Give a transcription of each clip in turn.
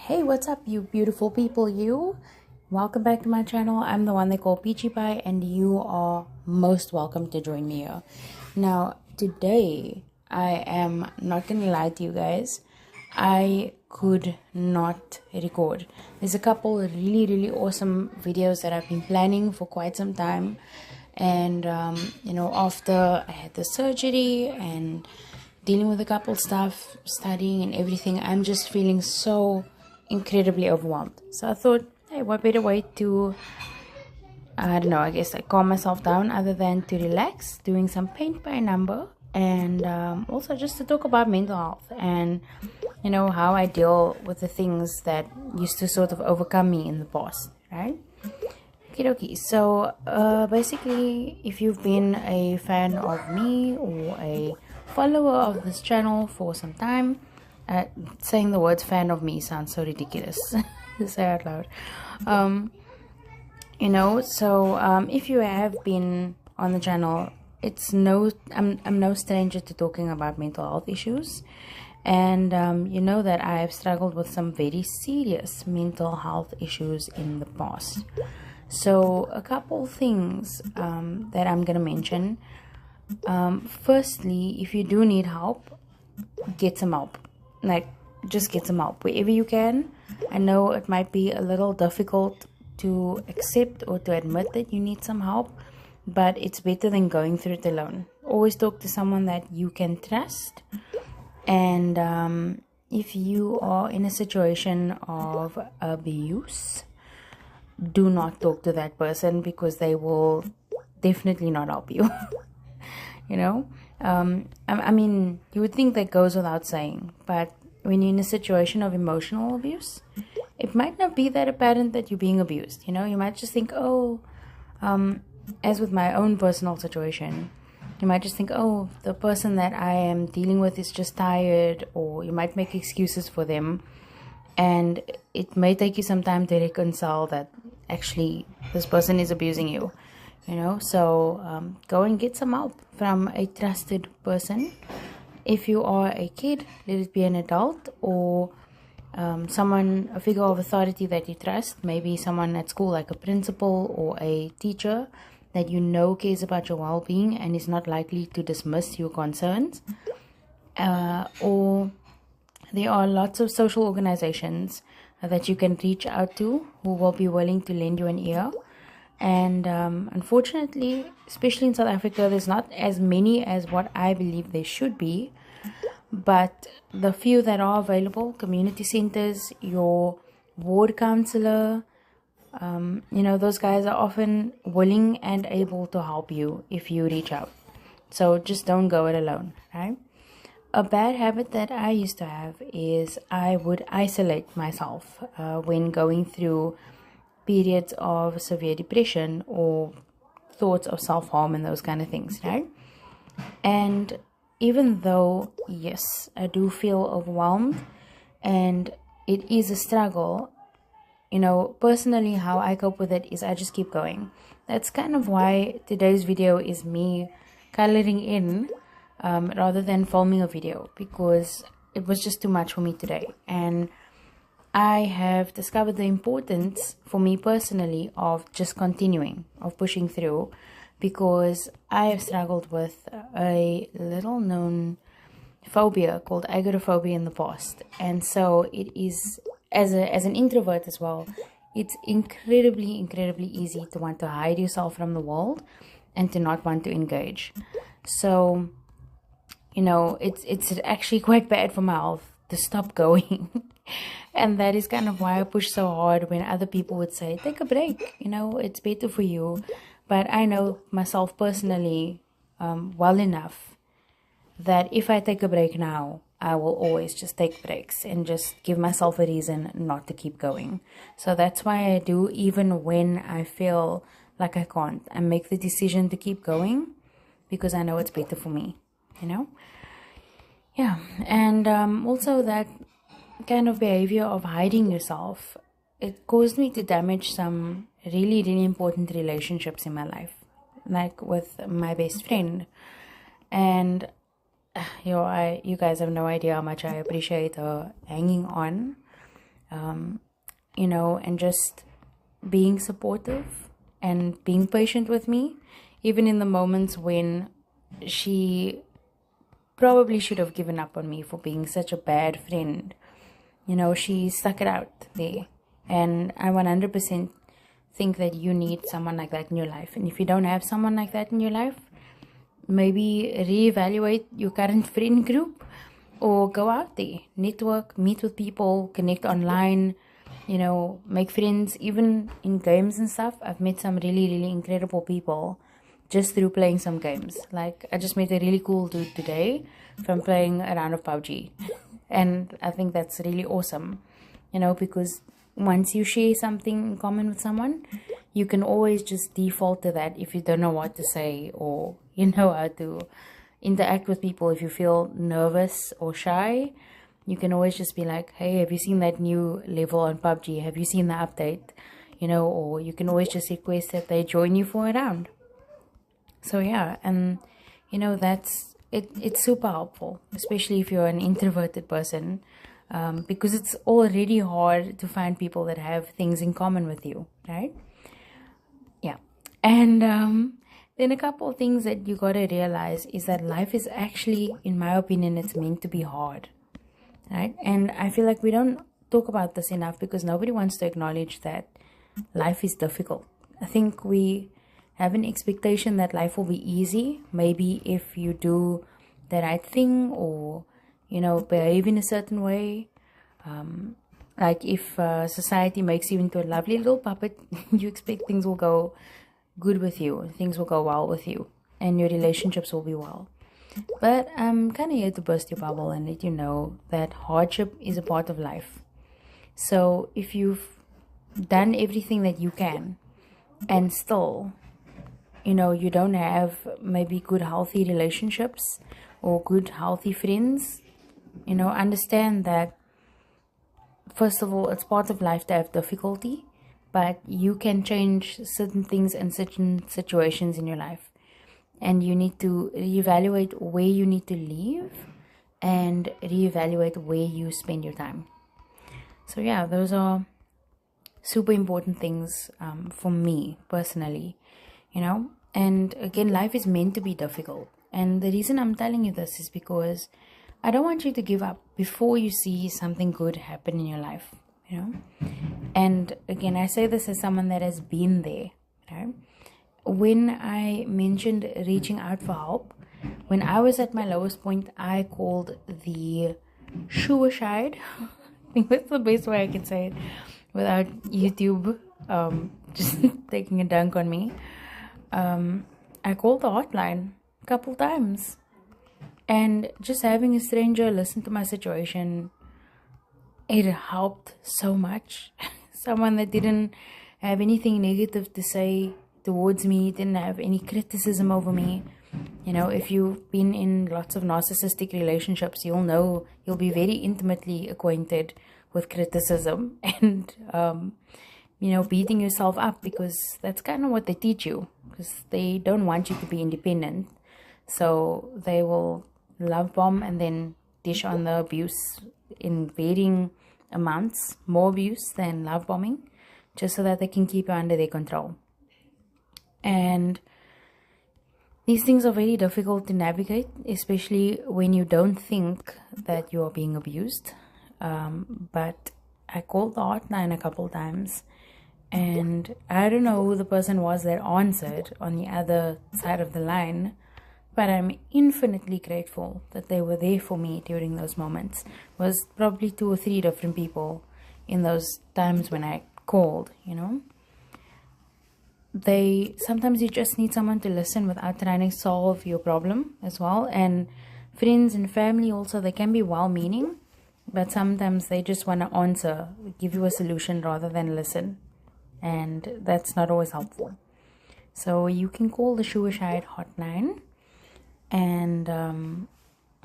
Hey, what's up, you beautiful people? Welcome back to my channel. I'm the one they call Peachy Pie, and you are most welcome to join me here. Now, today, I am not gonna lie to you guys. I could not record. There's a couple really awesome videos that I've been planning for quite some time. And, after I had the surgery and dealing with a couple stuff, studying and everything, I'm just feeling so incredibly overwhelmed. So I thought, hey, what better way to, I don't know, I guess like calm myself down other than to relax, doing some paint by number, and also just to talk about mental health and, how I deal with the things that used to sort of overcome me in the past, right? Okay, so basically, if you've been a fan of me or a follower of this channel for some time, saying the words fan of me sounds so ridiculous to say out loud. If you have been on the channel, I'm no stranger to talking about mental health issues. And you know that I have struggled with some very serious mental health issues in the past. So a couple things that I'm gonna mention. Firstly, if you do need help, get some help. Just get some help wherever you can. I know it might be a little difficult to accept or to admit that you need some help, but it's better than going through it alone. Always talk to someone that you can trust. And if you are in a situation of abuse, do not talk to that person, because they will definitely not help you. I mean, you would think that goes without saying, but when you're in a situation of emotional abuse, it might not be that apparent that you're being abused. You might just think, as with my own personal situation, you might just think, the person that I am dealing with is just tired, or you might make excuses for them. And it may take you some time to reconcile that actually this person is abusing you, So go and get some help from a trusted person. If you are a kid, let it be an adult or a figure of authority that you trust. Maybe someone at school, like a principal or a teacher that cares about your well-being and is not likely to dismiss your concerns. Or there are lots of social organizations that you can reach out to who will be willing to lend you an ear. And unfortunately, especially in South Africa, there's not as many as what I believe there should be. But the few that are available, community centers, your ward counselor, those guys are often willing and able to help you if you reach out. So just don't go it alone, right? A bad habit that I used to have is I would isolate myself when going through periods of severe depression or thoughts of self-harm and those kind of things, right? And even though, yes, I do feel overwhelmed and it is a struggle, personally how I cope with it is I just keep going. That's kind of why today's video is me coloring in rather than filming a video, because it was just too much for me today. And I have discovered the importance for me personally of just continuing, of pushing through, because I have struggled with a little known phobia called agoraphobia in the past. And so it is, as an introvert as well, it's incredibly easy to want to hide yourself from the world and to not want to engage. So it's actually quite bad for my health to stop going. And that is kind of why I push so hard when other people would say, take a break, it's better for you. But I know myself personally well enough that if I take a break now, I will always just take breaks and just give myself a reason not to keep going. So that's why I do, even when I feel like I can't. I make the decision to keep going because I know it's better for me, Yeah, and also that kind of behavior of hiding yourself, it caused me to damage some really important relationships in my life, like with my best friend. And you guys have no idea how much I appreciate her hanging on and just being supportive and being patient with me, even in the moments when she probably should have given up on me for being such a bad friend. She stuck it out there. And I 100% think that you need someone like that in your life. And if you don't have someone like that in your life, maybe reevaluate your current friend group, or go out there, network, meet with people, connect online, make friends, even in games and stuff. I've met some really, really incredible people just through playing some games. Like, I just met a really cool dude today from playing a round of PUBG. And I think that's really awesome, because once you share something in common with someone, you can always just default to that if you don't know what to say, or how to interact with people. If you feel nervous or shy, you can always just be like, hey, have you seen that new level on PUBG? Have you seen the update? Or you can always just request that they join you for a round. So yeah, and that's it. It's super helpful, especially if you're an introverted person, because it's already hard to find people that have things in common with you, right? Yeah. And then a couple of things that you gotta realize is that life is actually, in my opinion, it's meant to be hard, right? And I feel like we don't talk about this enough because nobody wants to acknowledge that life is difficult. I think we have an expectation that life will be easy, maybe if you do the right thing, or behave in a certain way. Like if society makes you into a lovely little puppet, you expect things will go good with you, things will go well with you, and your relationships will be well. But I'm kind of here to burst your bubble and let you know that hardship is a part of life. So if you've done everything that you can, and still you don't have maybe good healthy relationships or good healthy friends, understand that first of all, it's part of life to have difficulty, but you can change certain things and certain situations in your life, and you need to reevaluate where you need to live and reevaluate where you spend your time. So yeah, those are super important things for me personally, and again, life is meant to be difficult. And the reason I'm telling you this is because I don't want you to give up before you see something good happen in your life, And again, I say this as someone that has been there, right? When I mentioned reaching out for help, when I was at my lowest point, I called the suicide. I think that's the best way I can say it without YouTube just taking a dunk on me. I called the hotline a couple times, and just having a stranger listen to my situation, it helped so much. Someone that didn't have anything negative to say towards me, didn't have any criticism over me. If you've been in lots of narcissistic relationships, you'll be very intimately acquainted with criticism and beating yourself up, because that's kind of what they teach you, because they don't want you to be independent. So they will love bomb and then dish on the abuse in varying amounts, more abuse than love bombing, just so that they can keep you under their control. And these things are very difficult to navigate, especially when you don't think that you are being abused. But I called the hotline a couple times, and I don't know who the person was that answered on the other side of the line, but I'm infinitely grateful that they were there for me during those moments. It was probably 2 or 3 different people in those times when I called, Sometimes you just need someone to listen without trying to solve your problem as well. And friends and family also, they can be well-meaning, but sometimes they just want to answer, give you a solution rather than listen. And that's not always helpful. So you can call the suicide hotline, and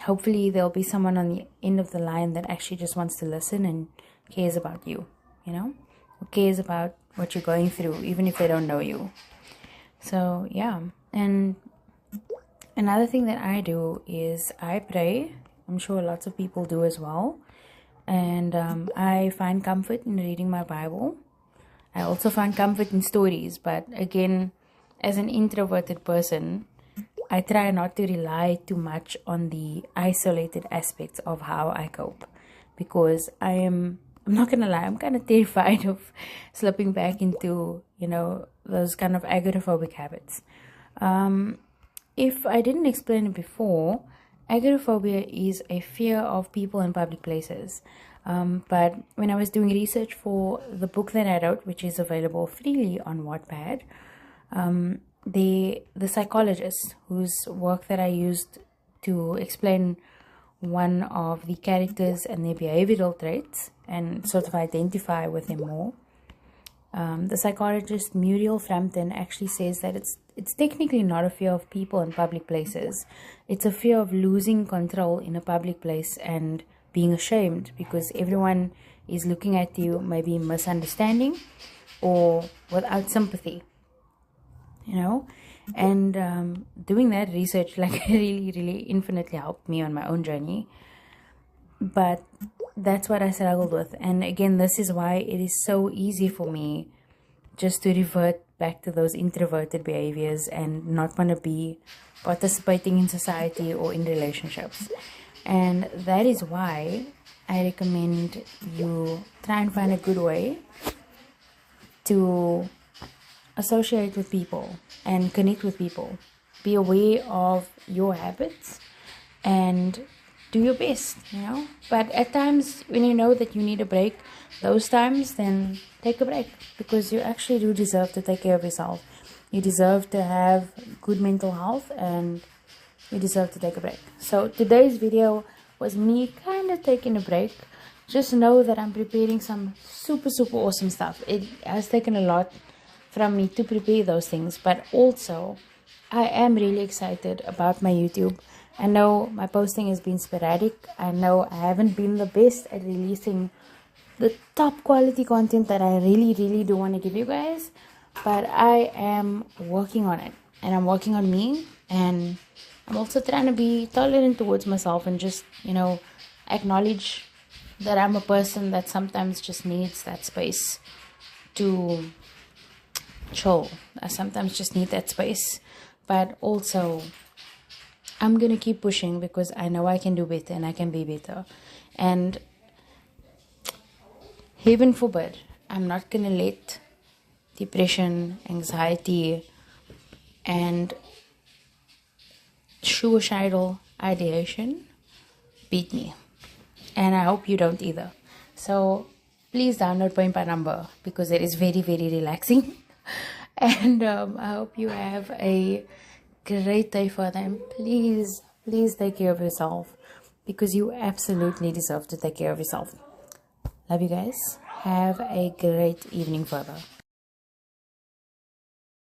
hopefully there'll be someone on the end of the line that actually just wants to listen and cares about you, who cares about what you're going through, even if they don't know you. So yeah. And another thing that I do is I pray. I'm sure lots of people do as well. and I find comfort in reading my Bible. I also find comfort in stories, but again, as an introverted person, I try not to rely too much on the isolated aspects of how I cope, because I'm not gonna lie, I'm kind of terrified of slipping back into, those kind of agoraphobic habits. If I didn't explain it before, agoraphobia is a fear of people in public places. But when I was doing research for the book that I wrote, which is available freely on Wattpad, the psychologist whose work that I used to explain one of the characters and their behavioral traits and sort of identify with them more, the psychologist Muriel Frampton actually says that it's technically not a fear of people in public places. It's a fear of losing control in a public place and being ashamed because everyone is looking at you maybe misunderstanding or without sympathy, and doing that research really infinitely helped me on my own journey. But that's what I struggled with, and again, this is why it is so easy for me just to revert back to those introverted behaviors and not want to be participating in society or in relationships. And that is why I recommend you try and find a good way to associate with people and connect with people. Be aware of your habits and do your best, But at times when you know that you need a break, those times, then take a break, because you actually do deserve to take care of yourself. You deserve to have good mental health and you deserve to take a break. So today's video was me kind of taking a break. Just know that I'm preparing some super awesome stuff. It has taken a lot from me to prepare those things, but also I am really excited about my YouTube. I know my posting has been sporadic. I know I haven't been the best at releasing the top quality content that I really do want to give you guys, but I am working on it, and I'm working on me, and I'm also trying to be tolerant towards myself and just, acknowledge that I'm a person that sometimes just needs that space to chill. I sometimes just need that space, but also I'm gonna keep pushing because I know I can do better and I can be better. And heaven forbid, I'm not gonna let depression, anxiety, and suicidal ideation beat me. And I hope you don't either. So please download Point by Number because it is very relaxing. And I hope you have a great day for them. Please take care of yourself because you absolutely deserve to take care of yourself. Love you guys. Have a great evening further.